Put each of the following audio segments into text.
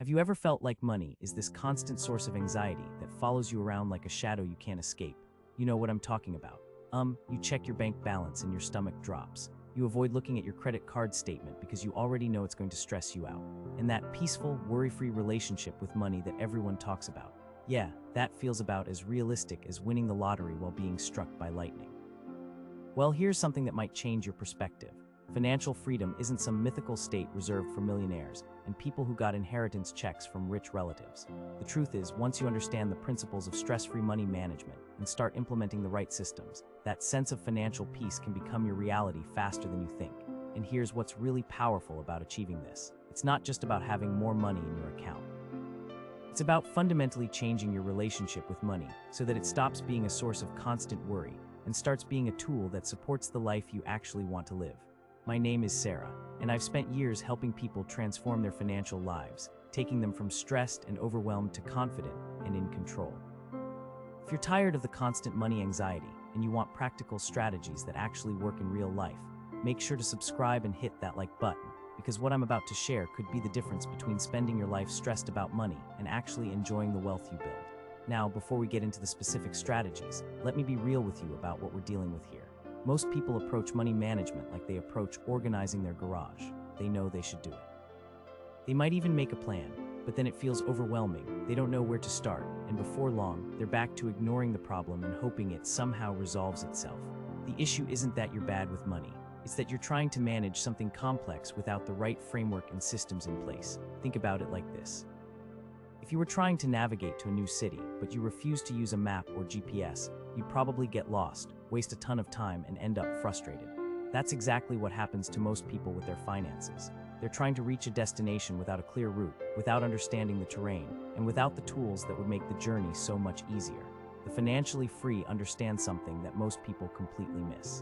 Have you ever felt like money is this constant source of anxiety that follows you around like a shadow you can't escape? You know what I'm talking about. You check your bank balance and your stomach drops. You avoid looking at your credit card statement because you already know it's going to stress you out. And that peaceful, worry-free relationship with money that everyone talks about. Yeah, that feels about as realistic as winning the lottery while being struck by lightning. Well, here's something that might change your perspective. Financial freedom isn't some mythical state reserved for millionaires and people who got inheritance checks from rich relatives. The truth is, once you understand the principles of stress-free money management and start implementing the right systems, that sense of financial peace can become your reality faster than you think. And here's what's really powerful about achieving this. It's not just about having more money in your account. It's about fundamentally changing your relationship with money so that it stops being a source of constant worry and starts being a tool that supports the life you actually want to live. My name is Sarah, and I've spent years helping people transform their financial lives, taking them from stressed and overwhelmed to confident and in control. If you're tired of the constant money anxiety and you want practical strategies that actually work in real life, make sure to subscribe and hit that like button, because what I'm about to share could be the difference between spending your life stressed about money and actually enjoying the wealth you build. Now, before we get into the specific strategies, let me be real with you about what we're dealing with here. Most people approach money management like they approach organizing their garage. They know they should do it. They might even make a plan, but then it feels overwhelming. They don't know where to start, and before long, they're back to ignoring the problem and hoping it somehow resolves itself. The issue isn't that you're bad with money. It's that you're trying to manage something complex without the right framework and systems in place. Think about it like this. If you were trying to navigate to a new city, but you refuse to use a map or GPS, you'd probably get lost, waste a ton of time, and end up frustrated. That's exactly what happens to most people with their finances. They're trying to reach a destination without a clear route, without understanding the terrain, and without the tools that would make the journey so much easier. The financially free understand something that most people completely miss.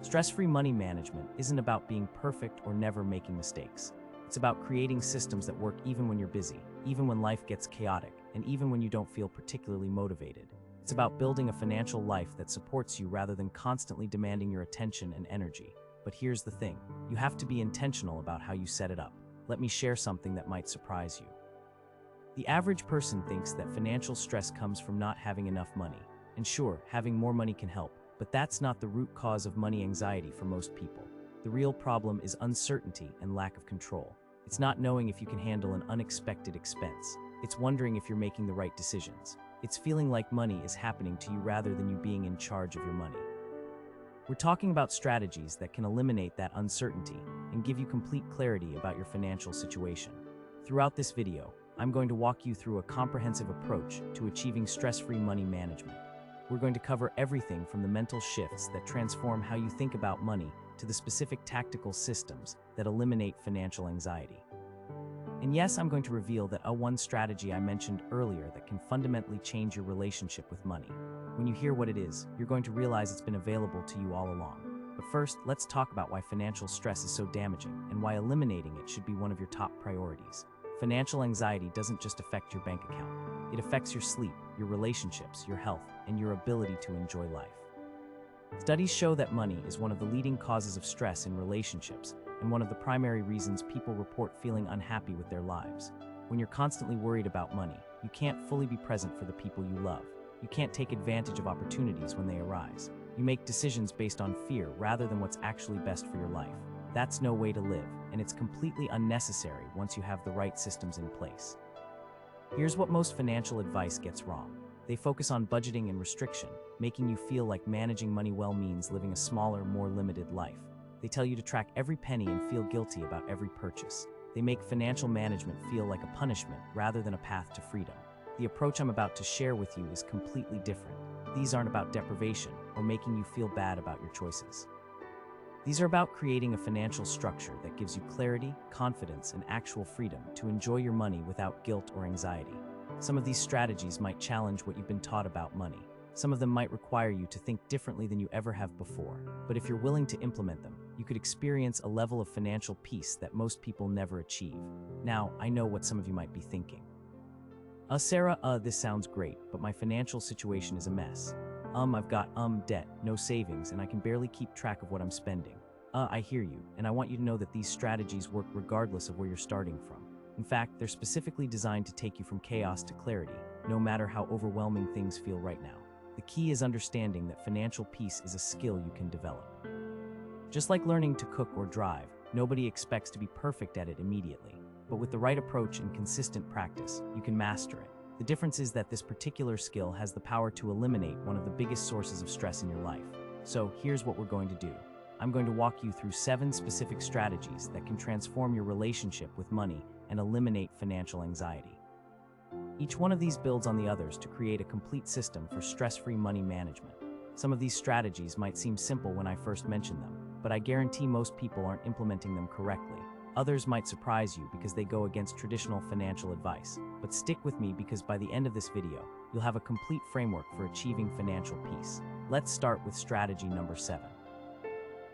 Stress-free money management isn't about being perfect or never making mistakes. It's about creating systems that work even when you're busy, even when life gets chaotic, and even when you don't feel particularly motivated. It's about building a financial life that supports you rather than constantly demanding your attention and energy. But here's the thing, you have to be intentional about how you set it up. Let me share something that might surprise you. The average person thinks that financial stress comes from not having enough money. And sure, having more money can help, but that's not the root cause of money anxiety for most people. The real problem is uncertainty and lack of control. It's not knowing if you can handle an unexpected expense. It's wondering if you're making the right decisions. It's feeling like money is happening to you rather than you being in charge of your money. We're talking about strategies that can eliminate that uncertainty and give you complete clarity about your financial situation. Throughout this video, I'm going to walk you through a comprehensive approach to achieving stress-free money management. We're going to cover everything from the mental shifts that transform how you think about money to the specific tactical systems that eliminate financial anxiety. And yes, I'm going to reveal that one strategy I mentioned earlier that can fundamentally change your relationship with money. When you hear what it is, you're going to realize it's been available to you all along. But first, let's talk about why financial stress is so damaging and why eliminating it should be one of your top priorities. Financial anxiety doesn't just affect your bank account. It affects your sleep, your relationships, your health, and your ability to enjoy life. Studies show that money is one of the leading causes of stress in relationships and one of the primary reasons people report feeling unhappy with their lives. When you're constantly worried about money, you can't fully be present for the people you love. You can't take advantage of opportunities when they arise. You make decisions based on fear rather than what's actually best for your life. That's no way to live, and it's completely unnecessary once you have the right systems in place. Here's what most financial advice gets wrong. They focus on budgeting and restriction, making you feel like managing money well means living a smaller, more limited life. They tell you to track every penny and feel guilty about every purchase. They make financial management feel like a punishment rather than a path to freedom. The approach I'm about to share with you is completely different. These aren't about deprivation or making you feel bad about your choices. These are about creating a financial structure that gives you clarity, confidence, and actual freedom to enjoy your money without guilt or anxiety. Some of these strategies might challenge what you've been taught about money. Some of them might require you to think differently than you ever have before. But if you're willing to implement them, you could experience a level of financial peace that most people never achieve. Now, I know what some of you might be thinking. Sarah, this sounds great, but my financial situation is a mess. I've got, debt, no savings, and I can barely keep track of what I'm spending. I hear you, and I want you to know that these strategies work regardless of where you're starting from. In fact, they're specifically designed to take you from chaos to clarity, no matter how overwhelming things feel right now. The key is understanding that financial peace is a skill you can develop. Just like learning to cook or drive, nobody expects to be perfect at it immediately. But with the right approach and consistent practice, you can master it. The difference is that this particular skill has the power to eliminate one of the biggest sources of stress in your life. So here's what we're going to do. I'm going to walk you through 7 specific strategies that can transform your relationship with money and eliminate financial anxiety. Each one of these builds on the others to create a complete system for stress-free money management. Some of these strategies might seem simple when I first mention them, but I guarantee most people aren't implementing them correctly. Others might surprise you because they go against traditional financial advice. But stick with me because by the end of this video, you'll have a complete framework for achieving financial peace. Let's start with strategy number 7.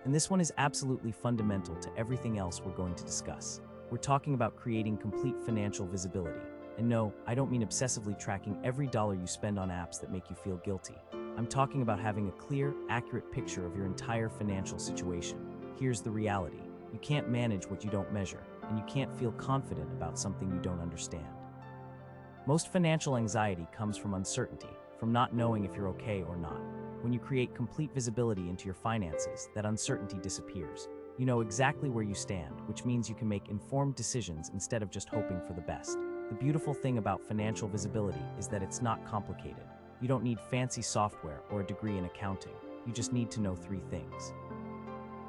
And this one is absolutely fundamental to everything else we're going to discuss. We're talking about creating complete financial visibility. And no, I don't mean obsessively tracking every dollar you spend on apps that make you feel guilty. I'm talking about having a clear, accurate picture of your entire financial situation. Here's the reality. You can't manage what you don't measure, and you can't feel confident about something you don't understand. Most financial anxiety comes from uncertainty, from not knowing if you're okay or not. When you create complete visibility into your finances, that uncertainty disappears. You know exactly where you stand, which means you can make informed decisions instead of just hoping for the best. The beautiful thing about financial visibility is that it's not complicated. You don't need fancy software or a degree in accounting. You just need to know 3 things.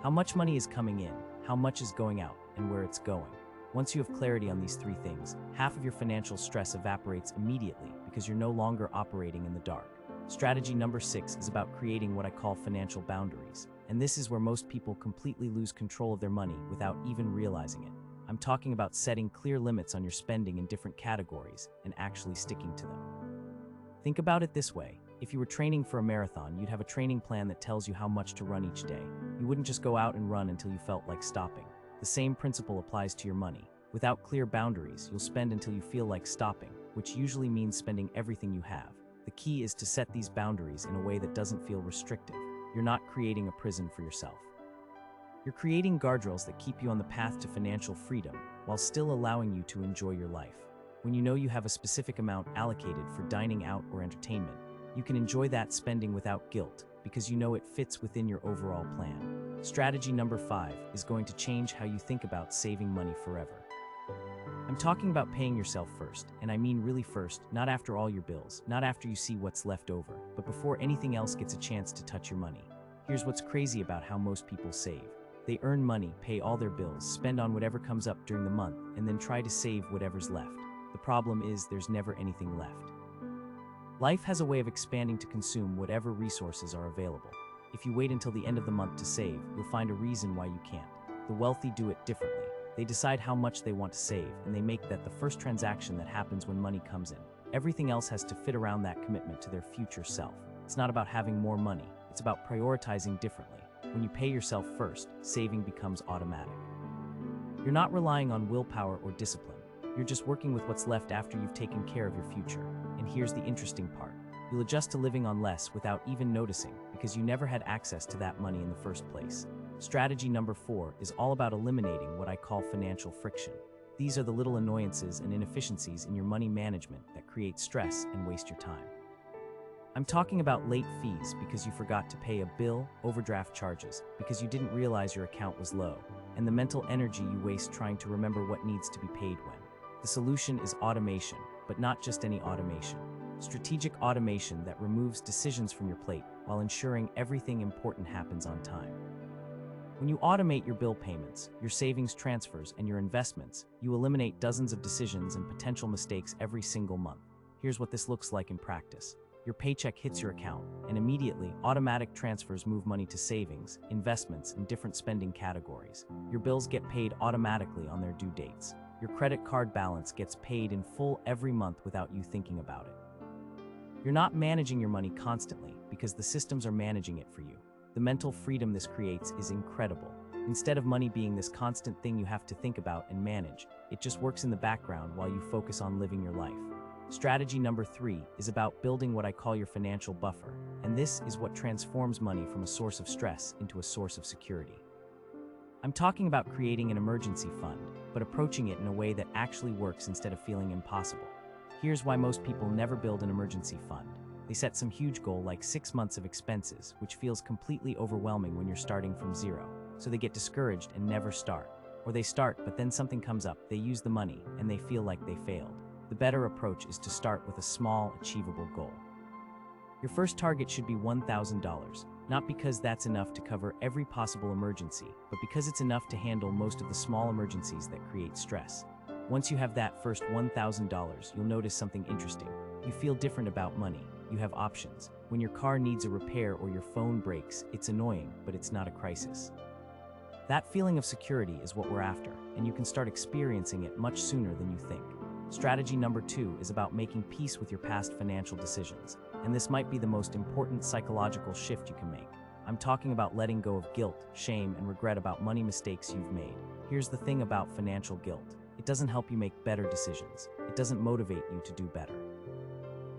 How much money is coming in, how much is going out, and where it's going. Once you have clarity on these 3 things, half of your financial stress evaporates immediately because you're no longer operating in the dark. Strategy number 6 is about creating what I call financial boundaries. And this is where most people completely lose control of their money without even realizing it. I'm talking about setting clear limits on your spending in different categories and actually sticking to them. Think about it this way. If you were training for a marathon, you'd have a training plan that tells you how much to run each day. You wouldn't just go out and run until you felt like stopping. The same principle applies to your money. Without clear boundaries, you'll spend until you feel like stopping, which usually means spending everything you have. The key is to set these boundaries in a way that doesn't feel restrictive. You're not creating a prison for yourself. You're creating guardrails that keep you on the path to financial freedom while still allowing you to enjoy your life. When you know you have a specific amount allocated for dining out or entertainment, you can enjoy that spending without guilt because you know it fits within your overall plan. Strategy number 5 is going to change how you think about saving money forever. I'm talking about paying yourself first, and I mean really first, not after all your bills, not after you see what's left over, but before anything else gets a chance to touch your money. Here's what's crazy about how most people save. They earn money, pay all their bills, spend on whatever comes up during the month, and then try to save whatever's left. The problem is there's never anything left. Life has a way of expanding to consume whatever resources are available. If you wait until the end of the month to save, you'll find a reason why you can't. The wealthy do it differently. They decide how much they want to save, and they make that the first transaction that happens when money comes in. Everything else has to fit around that commitment to their future self. It's not about having more money, it's about prioritizing differently. When you pay yourself first, saving becomes automatic. You're not relying on willpower or discipline. You're just working with what's left after you've taken care of your future. And here's the interesting part. You'll adjust to living on less without even noticing because you never had access to that money in the first place. Strategy number 4 is all about eliminating what I call financial friction. These are the little annoyances and inefficiencies in your money management that create stress and waste your time. I'm talking about late fees because you forgot to pay a bill, overdraft charges because you didn't realize your account was low, and the mental energy you waste trying to remember what needs to be paid when. The solution is automation, but not just any automation. Strategic automation that removes decisions from your plate while ensuring everything important happens on time. When you automate your bill payments, your savings transfers, and your investments, you eliminate dozens of decisions and potential mistakes every single month. Here's what this looks like in practice. Your paycheck hits your account, and immediately, automatic transfers move money to savings, investments, and different spending categories. Your bills get paid automatically on their due dates. Your credit card balance gets paid in full every month without you thinking about it. You're not managing your money constantly because the systems are managing it for you. The mental freedom this creates is incredible. Instead of money being this constant thing you have to think about and manage, it just works in the background while you focus on living your life. Strategy number 3 is about building what I call your financial buffer, and this is what transforms money from a source of stress into a source of security. I'm talking about creating an emergency fund, but approaching it in a way that actually works instead of feeling impossible. Here's why most people never build an emergency fund. They set some huge goal like 6 months of expenses, which feels completely overwhelming when you're starting from zero. So they get discouraged and never start. Or they start, but then something comes up, they use the money, and they feel like they failed. The better approach is to start with a small, achievable goal. Your first target should be $1,000, not because that's enough to cover every possible emergency, but because it's enough to handle most of the small emergencies that create stress. Once you have that first $1,000, you'll notice something interesting. You feel different about money. You have options. When your car needs a repair or your phone breaks, it's annoying, but it's not a crisis. That feeling of security is what we're after, and you can start experiencing it much sooner than you think. Strategy number 2 is about making peace with your past financial decisions, and this might be the most important psychological shift you can make. I'm talking about letting go of guilt, shame, and regret about money mistakes you've made. Here's the thing about financial guilt. It doesn't help you make better decisions. It doesn't motivate you to do better.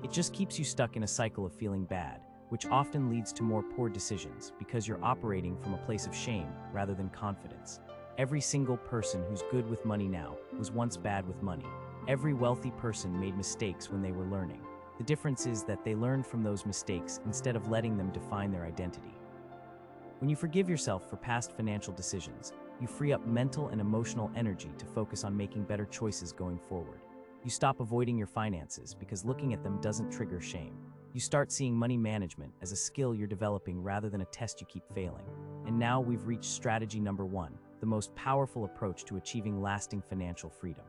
It just keeps you stuck in a cycle of feeling bad, which often leads to more poor decisions because you're operating from a place of shame rather than confidence. Every single person who's good with money now was once bad with money. Every wealthy person made mistakes when they were learning. The difference is that they learned from those mistakes instead of letting them define their identity. When you forgive yourself for past financial decisions, you free up mental and emotional energy to focus on making better choices going forward. You stop avoiding your finances because looking at them doesn't trigger shame. You start seeing money management as a skill you're developing rather than a test you keep failing. And now we've reached strategy number 1, the most powerful approach to achieving lasting financial freedom.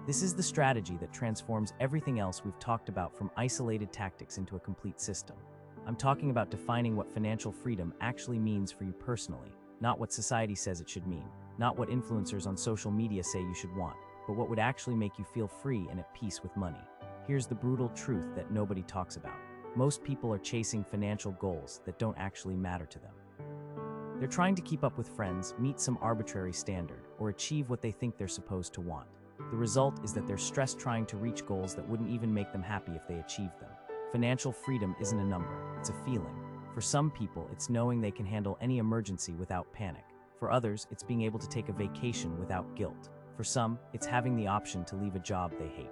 This is the strategy that transforms everything else we've talked about from isolated tactics into a complete system. I'm talking about defining what financial freedom actually means for you personally, not what society says it should mean, not what influencers on social media say you should want, but what would actually make you feel free and at peace with money. Here's the brutal truth that nobody talks about. Most people are chasing financial goals that don't actually matter to them. They're trying to keep up with friends, meet some arbitrary standard, or achieve what they think they're supposed to want. The result is that they're stressed trying to reach goals that wouldn't even make them happy if they achieved them. Financial freedom isn't a number, it's a feeling. For some people, it's knowing they can handle any emergency without panic. For others, it's being able to take a vacation without guilt. For some, it's having the option to leave a job they hate.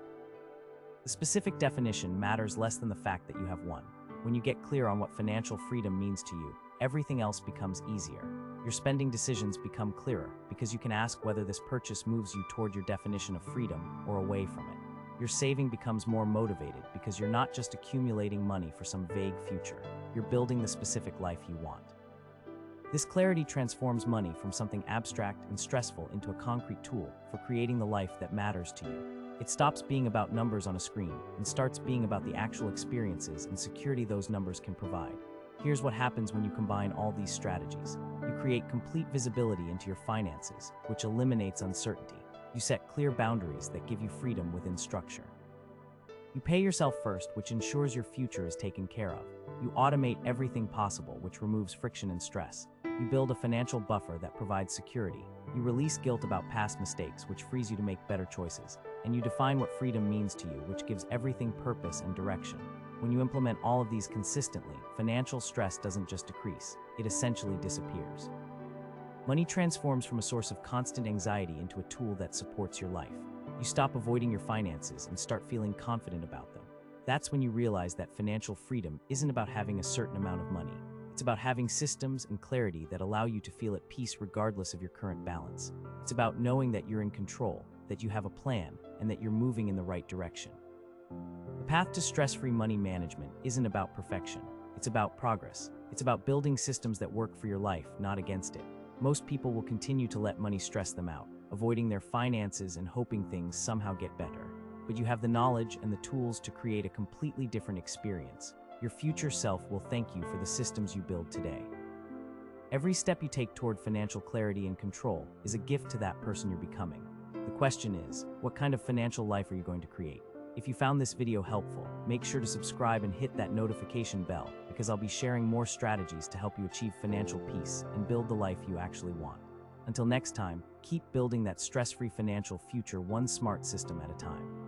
The specific definition matters less than the fact that you have one. When you get clear on what financial freedom means to you, everything else becomes easier. Your spending decisions become clearer because you can ask whether this purchase moves you toward your definition of freedom or away from it. Your saving becomes more motivated because you're not just accumulating money for some vague future. You're building the specific life you want. This clarity transforms money from something abstract and stressful into a concrete tool for creating the life that matters to you. It stops being about numbers on a screen and starts being about the actual experiences and security those numbers can provide. Here's what happens when you combine all these strategies. You create complete visibility into your finances, which eliminates uncertainty. You set clear boundaries that give you freedom within structure. You pay yourself first, which ensures your future is taken care of. You automate everything possible, which removes friction and stress. You build a financial buffer that provides security. You release guilt about past mistakes, which frees you to make better choices. And you define what freedom means to you, which gives everything purpose and direction. When you implement all of these consistently, financial stress doesn't just decrease, it essentially disappears. Money transforms from a source of constant anxiety into a tool that supports your life. You stop avoiding your finances and start feeling confident about them. That's when you realize that financial freedom isn't about having a certain amount of money. It's about having systems and clarity that allow you to feel at peace regardless of your current balance. It's about knowing that you're in control, that you have a plan, and that you're moving in the right direction. The path to stress-free money management isn't about perfection. It's about progress. It's about building systems that work for your life, not against it. Most people will continue to let money stress them out, avoiding their finances and hoping things somehow get better. But you have the knowledge and the tools to create a completely different experience. Your future self will thank you for the systems you build today. Every step you take toward financial clarity and control is a gift to that person you're becoming. The question is, what kind of financial life are you going to create? If you found this video helpful, make sure to subscribe and hit that notification bell because I'll be sharing more strategies to help you achieve financial peace and build the life you actually want. Until next time, keep building that stress-free financial future one smart system at a time.